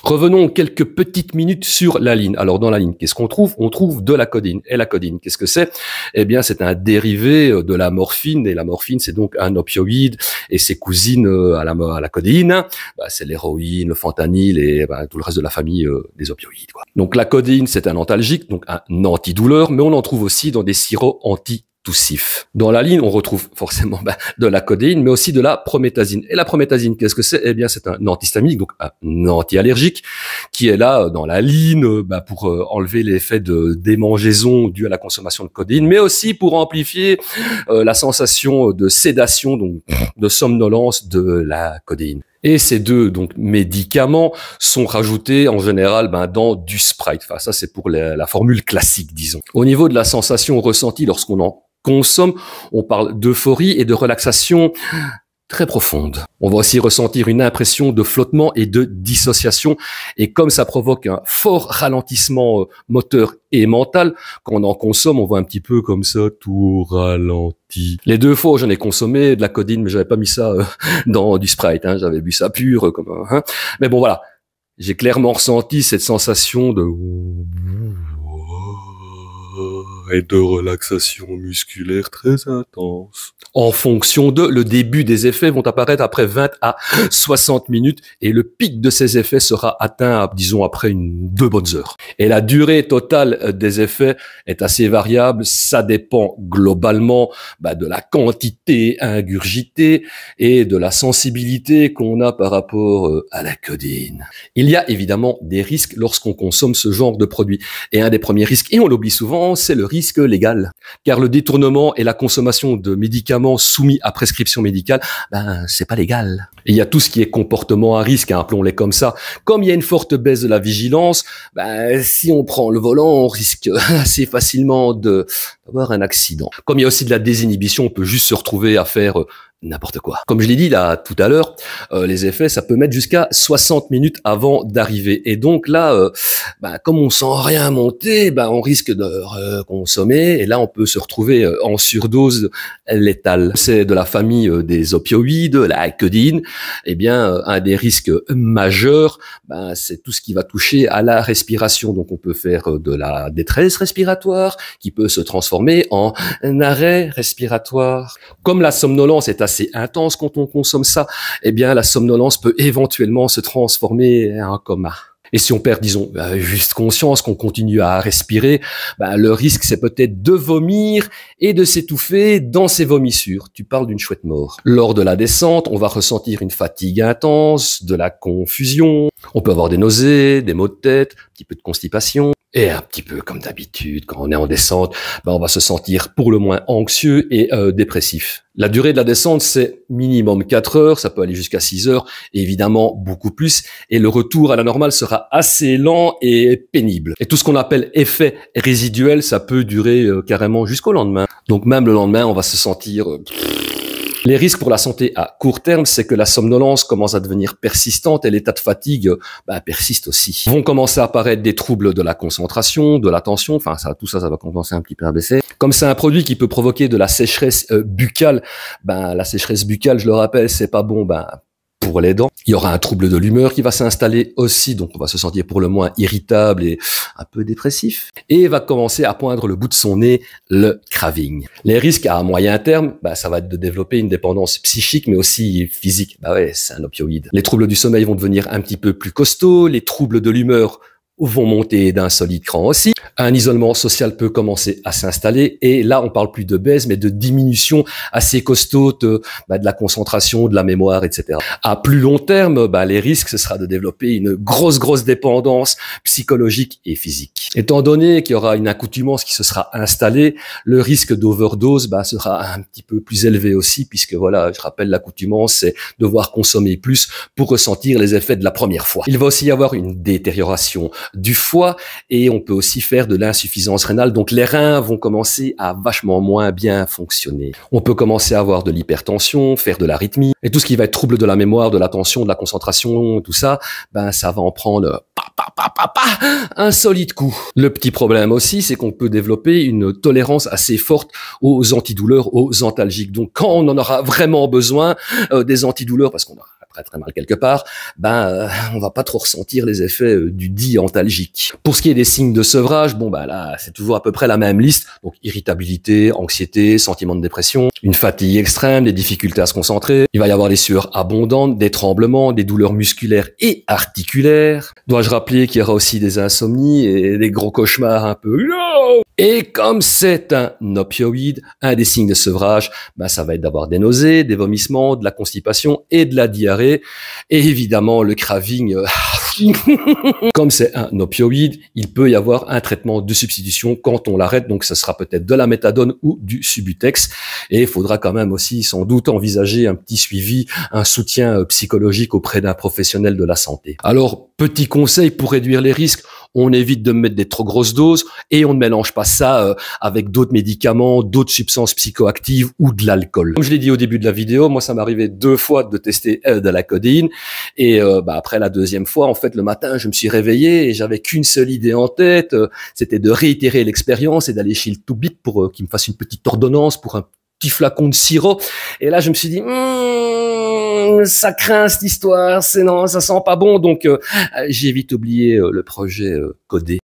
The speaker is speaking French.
Revenons quelques petites minutes sur la ligne. Alors dans la ligne, qu'est-ce qu'on trouve? On trouve de la codine. Et la codine, qu'est-ce que c'est? Eh bien, c'est un dérivé de la morphine. Et la morphine, c'est donc un opioïde. Et ses cousines à la codéine, c'est l'héroïne, le fentanyl et tout le reste de la famille des opioïdes, quoi. Donc la codéine, c'est un antalgique, donc un antidouleur, mais on en trouve aussi dans des sirops antitoussifs. Dans la ligne, on retrouve forcément de la codéine, mais aussi de la prométhazine. Et la prométhazine, qu'est-ce que c'est? Eh bien, c'est un antihistaminique, donc un anti-allergique, qui est là dans la ligne pour enlever l'effet de démangeaison dû à la consommation de codéine, mais aussi pour amplifier la sensation de sédation, donc de somnolence de la codéine. Et ces deux médicaments sont rajoutés en général dans du Sprite. Enfin, ça c'est pour la formule classique, disons. Au niveau de la sensation ressentie lorsqu'on en consomme, on parle d'euphorie et de relaxation très profonde. On va aussi ressentir une impression de flottement et de dissociation. Et comme ça provoque un fort ralentissement moteur et mental, quand on en consomme, on voit un petit peu comme ça, tout ralenti. Les deux fois où j'en ai consommé de la codine, mais j'avais pas mis ça dans du Sprite, hein, j'avais bu ça pur, comme hein. Mais bon, voilà. J'ai clairement ressenti cette sensation de et de relaxation musculaire très intense. En fonction le début des effets vont apparaître après 20 à 60 minutes et le pic de ces effets sera atteint, disons, après 2 bonnes heures. Et la durée totale des effets est assez variable. Ça dépend globalement de la quantité ingurgitée et de la sensibilité qu'on a par rapport à la codéine. Il y a évidemment des risques lorsqu'on consomme ce genre de produit. Et un des premiers risques, et on l'oublie souvent, c'est le risque légal. Car le détournement et la consommation de médicaments soumis à prescription médicale, c'est pas légal. Et il y a tout ce qui est comportement à risque, hein, appelons-les comme ça. Comme il y a une forte baisse de la vigilance, si on prend le volant, on risque assez facilement d'avoir un accident. Comme il y a aussi de la désinhibition, on peut juste se retrouver à faire n'importe quoi. Comme je l'ai dit là tout à l'heure, les effets, ça peut mettre jusqu'à 60 minutes avant d'arriver. Et donc là, comme on sent rien monter, on risque de consommer. Et là, on peut se retrouver en surdose létale. C'est de la famille des opioïdes, la codéine. Eh bien, un des risques majeurs, c'est tout ce qui va toucher à la respiration. Donc, on peut faire de la détresse respiratoire qui peut se transformer en un arrêt respiratoire. Comme la somnolence est assez intense quand on consomme ça, eh bien la somnolence peut éventuellement se transformer en coma. Et si on perd, disons, juste conscience qu'on continue à respirer, le risque c'est peut-être de vomir et de s'étouffer dans ses vomissures. Tu parles d'une chouette mort. Lors de la descente, on va ressentir une fatigue intense, de la confusion, on peut avoir des nausées, des maux de tête, un petit peu de constipation. Et un petit peu comme d'habitude, quand on est en descente, on va se sentir pour le moins anxieux et dépressif. La durée de la descente, c'est minimum 4 heures, ça peut aller jusqu'à 6 heures, et évidemment beaucoup plus. Et le retour à la normale sera assez lent et pénible. Et tout ce qu'on appelle effet résiduel, ça peut durer carrément jusqu'au lendemain. Donc même le lendemain, on va se sentir... Les risques pour la santé à court terme, c'est que la somnolence commence à devenir persistante et l'état de fatigue persiste aussi. Vont commencer à apparaître des troubles de la concentration, de l'attention, enfin tout ça va commencer un petit peu à baisser. Comme c'est un produit qui peut provoquer de la sécheresse buccale, la sécheresse buccale, je le rappelle, c'est pas bon pour les dents. Il y aura un trouble de l'humeur qui va s'installer aussi, donc on va se sentir pour le moins irritable et un peu dépressif. Et va commencer à poindre le bout de son nez, le craving. Les risques à moyen terme, ça va être de développer une dépendance psychique, mais aussi physique. C'est un opioïde. Les troubles du sommeil vont devenir un petit peu plus costauds, les troubles de l'humeur vont monter d'un solide cran aussi. Un isolement social peut commencer à s'installer et là on parle plus de baisse mais de diminution assez costaud de la concentration, de la mémoire, etc. À plus long terme, les risques ce sera de développer une grosse dépendance psychologique et physique. Étant donné qu'il y aura une accoutumance qui se sera installée, le risque d'overdose sera un petit peu plus élevé aussi puisque voilà, je rappelle l'accoutumance c'est devoir consommer plus pour ressentir les effets de la première fois. Il va aussi y avoir une détérioration du foie et on peut aussi faire de l'insuffisance rénale. Donc les reins vont commencer à vachement moins bien fonctionner. On peut commencer à avoir de l'hypertension, faire de l'arythmie et tout ce qui va être trouble de la mémoire, de l'attention, de la concentration, tout ça, ça va en prendre un solide coup. Le petit problème aussi, c'est qu'on peut développer une tolérance assez forte aux antidouleurs, aux antalgiques. Donc quand on en aura vraiment besoin des antidouleurs, parce qu'on aura ferait très mal quelque part, on va pas trop ressentir les effets du dit antalgique. Pour ce qui est des signes de sevrage, là, c'est toujours à peu près la même liste. Donc, irritabilité, anxiété, sentiment de dépression, une fatigue extrême, des difficultés à se concentrer. Il va y avoir des sueurs abondantes, des tremblements, des douleurs musculaires et articulaires. Dois-je rappeler qu'il y aura aussi des insomnies et des gros cauchemars un peu. Et comme c'est un opioïde, un des signes de sevrage, ça va être d'avoir des nausées, des vomissements, de la constipation et de la diarrhée. Et évidemment, le craving. Comme c'est un opioïde, il peut y avoir un traitement de substitution quand on l'arrête. Donc, ce sera peut-être de la méthadone ou du Subutex. Et il faudra quand même aussi, sans doute, envisager un petit suivi, un soutien psychologique auprès d'un professionnel de la santé. Alors, petit conseil pour réduire les risques, on évite de mettre des trop grosses doses et on ne mélange pas ça avec d'autres médicaments, d'autres substances psychoactives ou de l'alcool. Comme je l'ai dit au début de la vidéo, moi ça m'arrivait 2 fois de tester de la codéine et après la 2e fois, en fait, le matin, je me suis réveillé et j'avais qu'une seule idée en tête, c'était de réitérer l'expérience et d'aller chez le Toubib pour qu'il me fasse une petite ordonnance pour un petit flacon de sirop. Et là, je me suis dit, ça craint cette histoire, ça sent pas bon, donc j'ai vite oublié le projet codé.